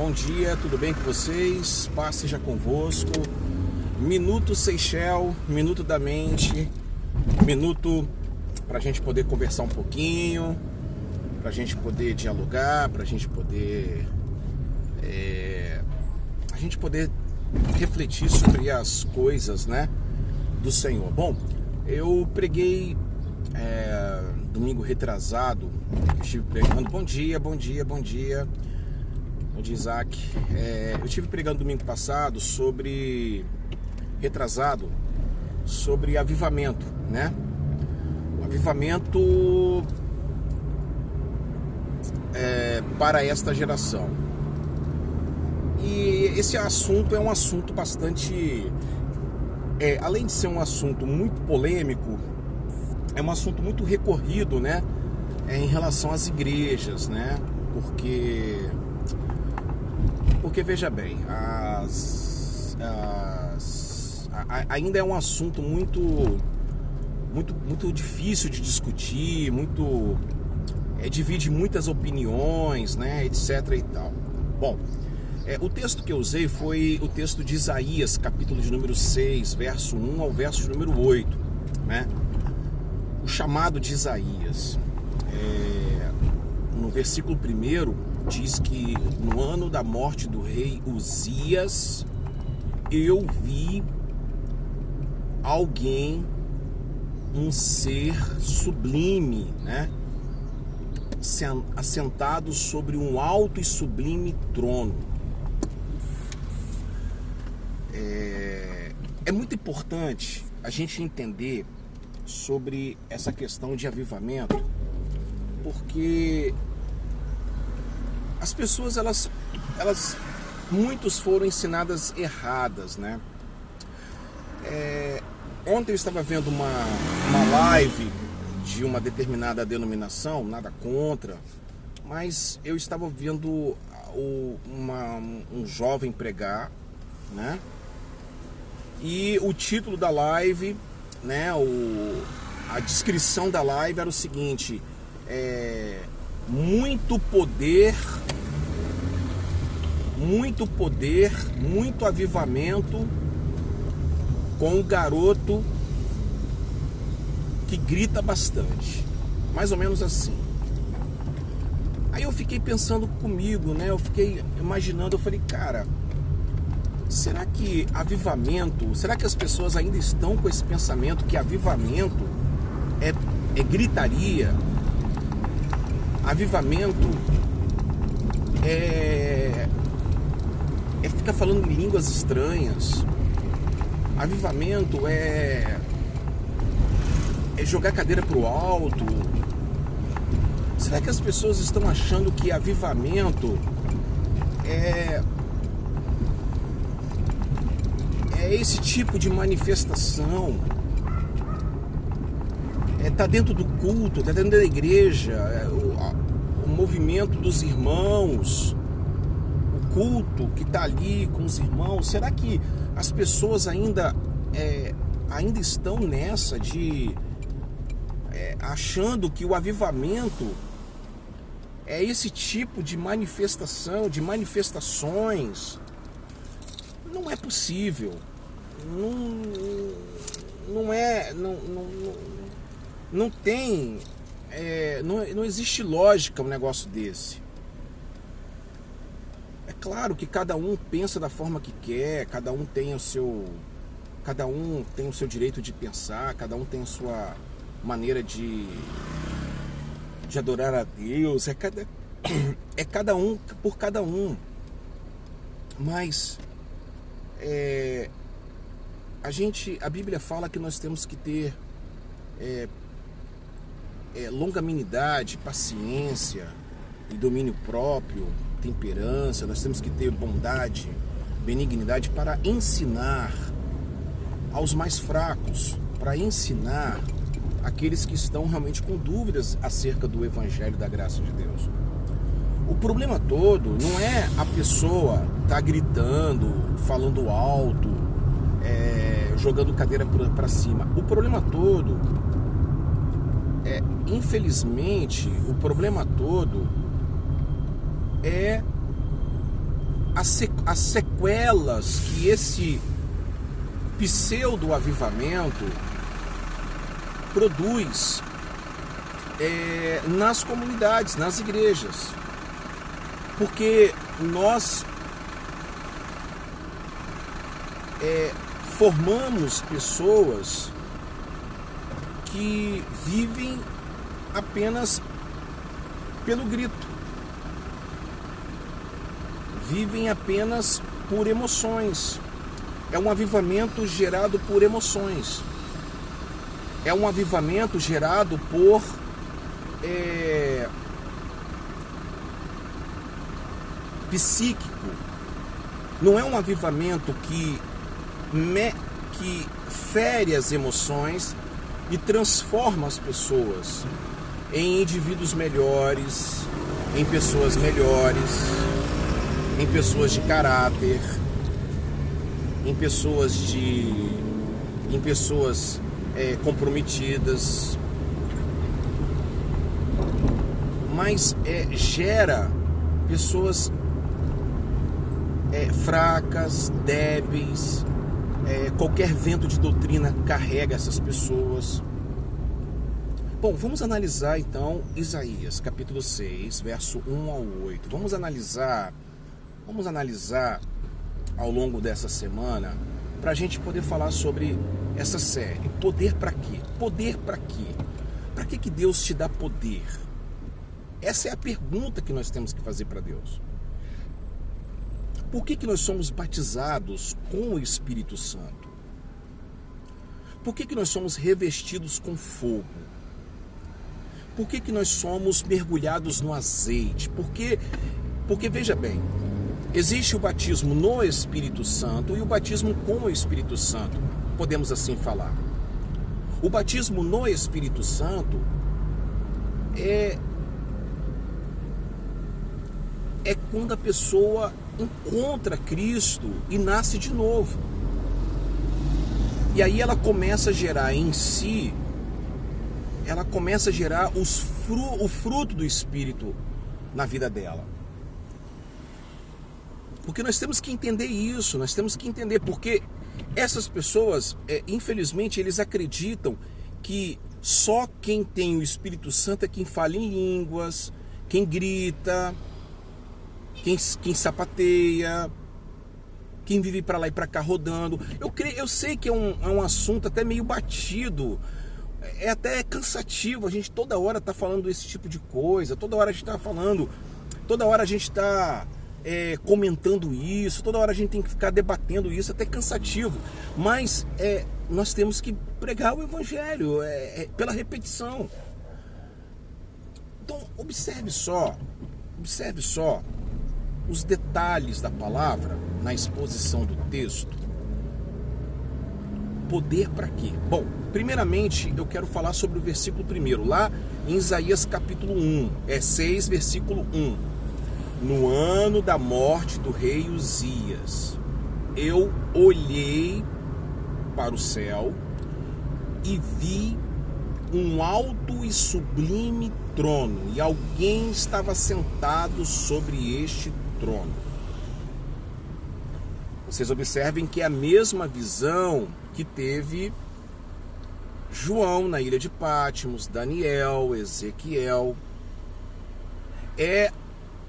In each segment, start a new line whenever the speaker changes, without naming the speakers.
Bom dia, tudo bem com vocês? Paz seja convosco. Minuto Seychelles, minuto da mente, minuto para a gente poder conversar um pouquinho, para a gente poder dialogar, para a gente poder refletir sobre as coisas, né, do Senhor. Bom, eu preguei domingo retrasado, estive pregando. Bom dia. Bom dia, Isaac. Eu estive pregando domingo passado sobre avivamento, né? O avivamento para esta geração. E esse assunto é um assunto bastante, além de ser um assunto muito polêmico, é um assunto muito recorrido, né? Em relação às igrejas, né? Porque veja bem, ainda é um assunto muito difícil de discutir, divide muitas opiniões, né, etc e tal. Bom, o texto que eu usei foi o texto de Isaías, capítulo de número 6, verso 1 ao verso de número 8, né? O chamado de Isaías. No versículo 1 diz que no ano da morte do rei Uzias, eu vi alguém, um ser sublime, né, assentado sobre um alto e sublime trono. É muito importante a gente entender sobre essa questão de avivamento, porque as pessoas, muitos foram ensinadas erradas, né? Ontem eu estava vendo uma live de uma determinada denominação, nada contra, mas eu estava vendo um jovem pregar, né? E o título da live, né? A descrição da live era o seguinte: muito poder, muito avivamento com o garoto que grita bastante. Mais ou menos assim. Aí eu fiquei pensando comigo, né? Eu fiquei imaginando, eu falei, cara, será que as pessoas ainda estão com esse pensamento que avivamento é gritaria? Avivamento é ficar falando em línguas estranhas. Avivamento é jogar a cadeira pro alto. Será que as pessoas estão achando que avivamento é esse tipo de manifestação? Tá dentro do culto, tá dentro da igreja, o movimento dos irmãos, o culto que tá ali com os irmãos. Será que as pessoas ainda estão nessa de achando que o avivamento é esse tipo de manifestação, de manifestações? Não é possível. Não tem, não existe lógica um negócio desse. É claro que cada um pensa da forma que quer, cada um tem o seu direito de pensar, cada um tem a sua maneira de adorar a Deus, é cada um por cada um. Mas a Bíblia fala que nós temos que ter longanimidade, paciência e domínio próprio, temperança. Nós temos que ter bondade, benignidade para ensinar aos mais fracos, para ensinar aqueles que estão realmente com dúvidas acerca do Evangelho da graça de Deus. O problema todo não é a pessoa estar gritando, falando alto, jogando cadeira para cima. O problema todo infelizmente, o problema todo é as sequelas que esse pseudo-avivamento produz nas comunidades, nas igrejas. Porque nós formamos pessoas que vivem apenas pelo grito, vivem apenas por emoções. É um avivamento gerado por emoções, é um avivamento gerado por psíquico. Não é um avivamento que fere as emoções e transforma as pessoas em indivíduos melhores, em pessoas melhores, em pessoas de caráter, em pessoas comprometidas, mas gera pessoas fracas, débeis. Qualquer vento de doutrina carrega essas pessoas. Bom, vamos analisar então Isaías capítulo 6, verso 1 ao 8. Vamos analisar ao longo dessa semana, para a gente poder falar sobre essa série. Poder para quê? Poder para quê? Para que Deus te dá poder? Essa é a pergunta que nós temos que fazer para Deus. Por que nós somos batizados com o Espírito Santo? Por que nós somos revestidos com fogo? Por que nós somos mergulhados no azeite? Porque veja bem, existe o batismo no Espírito Santo e o batismo com o Espírito Santo, podemos assim falar. O batismo no Espírito Santo é quando a pessoa encontra Cristo e nasce de novo. E aí ela começa a gerar em si, o fruto do Espírito na vida dela. Porque nós temos que entender isso, porque essas pessoas, infelizmente, eles acreditam que só quem tem o Espírito Santo é quem fala em línguas, quem grita, quem sapateia, quem vive para lá e para cá rodando. Eu sei que é um assunto até meio batido, é até cansativo, a gente toda hora está falando esse tipo de coisa, toda hora a gente está comentando isso, toda hora a gente tem que ficar debatendo isso, até cansativo, mas nós temos que pregar o Evangelho pela repetição. Então observe só os detalhes da palavra na exposição do texto. Poder para quê? Bom, primeiramente eu quero falar sobre o versículo 1, lá em Isaías capítulo 6, versículo 1. No ano da morte do rei Uzias, eu olhei para o céu e vi um alto e sublime trono, e alguém estava sentado sobre este trono. Vocês observem que é a mesma visão que teve João na ilha de Patmos, Daniel, Ezequiel. É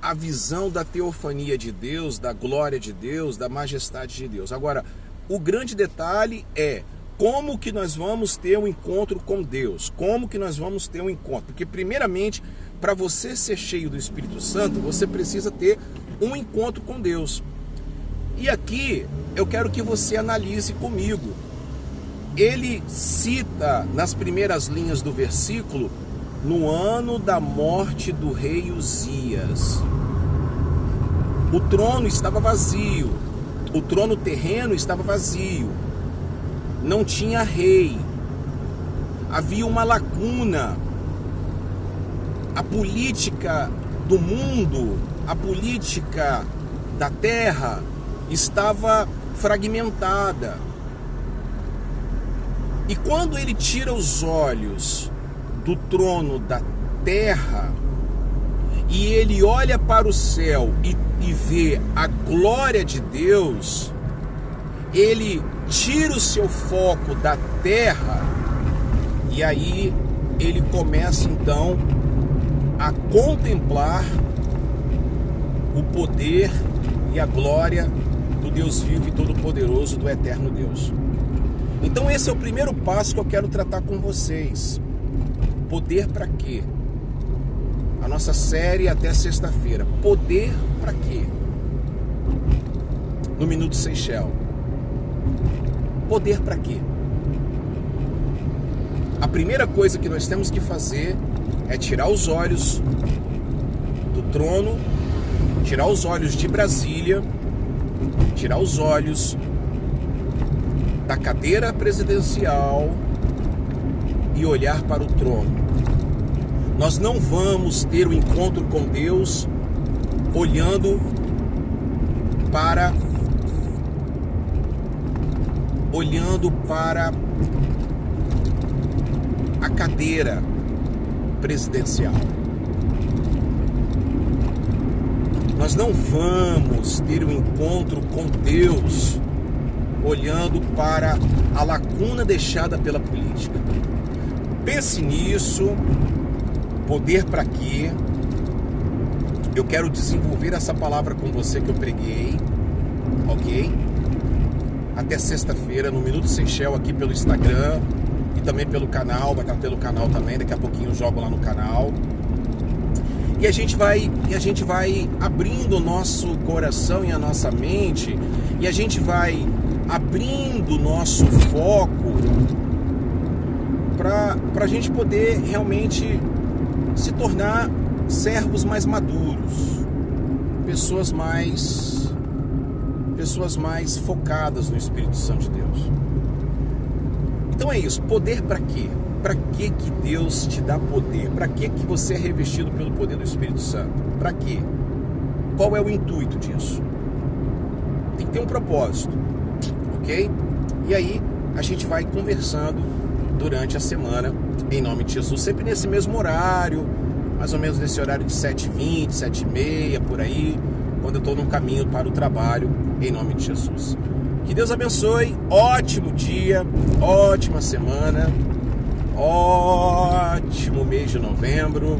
a visão da teofania de Deus, da glória de Deus, da majestade de Deus. Agora, o grande detalhe é como que nós vamos ter um encontro com Deus? Como que nós vamos ter um encontro? Porque primeiramente, para você ser cheio do Espírito Santo, você precisa ter um encontro com Deus. E aqui eu quero que você analise comigo. Ele cita nas primeiras linhas do versículo, no ano da morte do rei Uzias. O trono estava vazio, o trono terreno estava vazio, não tinha rei, havia uma lacuna. A política do mundo, a política da terra estava fragmentada. E quando ele tira os olhos do trono da terra e ele olha para o céu e vê a glória de Deus, ele tira o seu foco da terra e aí ele começa então a contemplar o poder e a glória do Deus vivo e todo-poderoso, do eterno Deus. Então esse é o primeiro passo que eu quero tratar com vocês. Poder para quê? A nossa série até sexta-feira. Poder para quê? No Minuto Seychelles. Poder para quê? A primeira coisa que nós temos que fazer é tirar os olhos do trono, tirar os olhos de Brasília, tirar os olhos da cadeira presidencial e olhar para o trono. Nós não vamos ter o encontro com Deus olhando para a cadeira presidencial. Nós não vamos ter o encontro com Deus olhando para a lacuna deixada pela política. Pense nisso. Poder para quê? Eu quero desenvolver essa palavra com você que eu preguei, ok? Até sexta-feira, no Minuto Seychelles, aqui pelo Instagram e também pelo canal, vai estar pelo canal também, daqui a pouquinho eu jogo lá no canal. E a gente vai abrindo o nosso coração e a nossa mente, e a gente vai abrindo o nosso foco para a gente poder realmente se tornar servos mais maduros, pessoas mais focadas no Espírito Santo de Deus. Então é isso. Poder para quê? Para que Deus te dá poder? Para que você é revestido pelo poder do Espírito Santo? Para quê? Qual é o intuito disso? Tem que ter um propósito, ok? E aí a gente vai conversando durante a semana, em nome de Jesus, sempre nesse mesmo horário, mais ou menos nesse horário de 7h20, 7h30, por aí, quando eu estou no caminho para o trabalho, em nome de Jesus. Que Deus abençoe, ótimo dia, ótima semana, ótimo mês de novembro,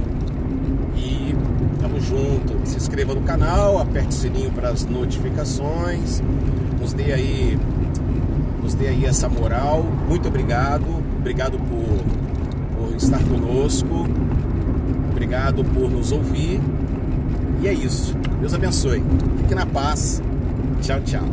e tamo junto. Se inscreva no canal, aperte o sininho para as notificações, nos dê aí essa moral. Muito obrigado por estar conosco, obrigado por nos ouvir, e é isso. Deus abençoe, fique na paz, tchau, tchau.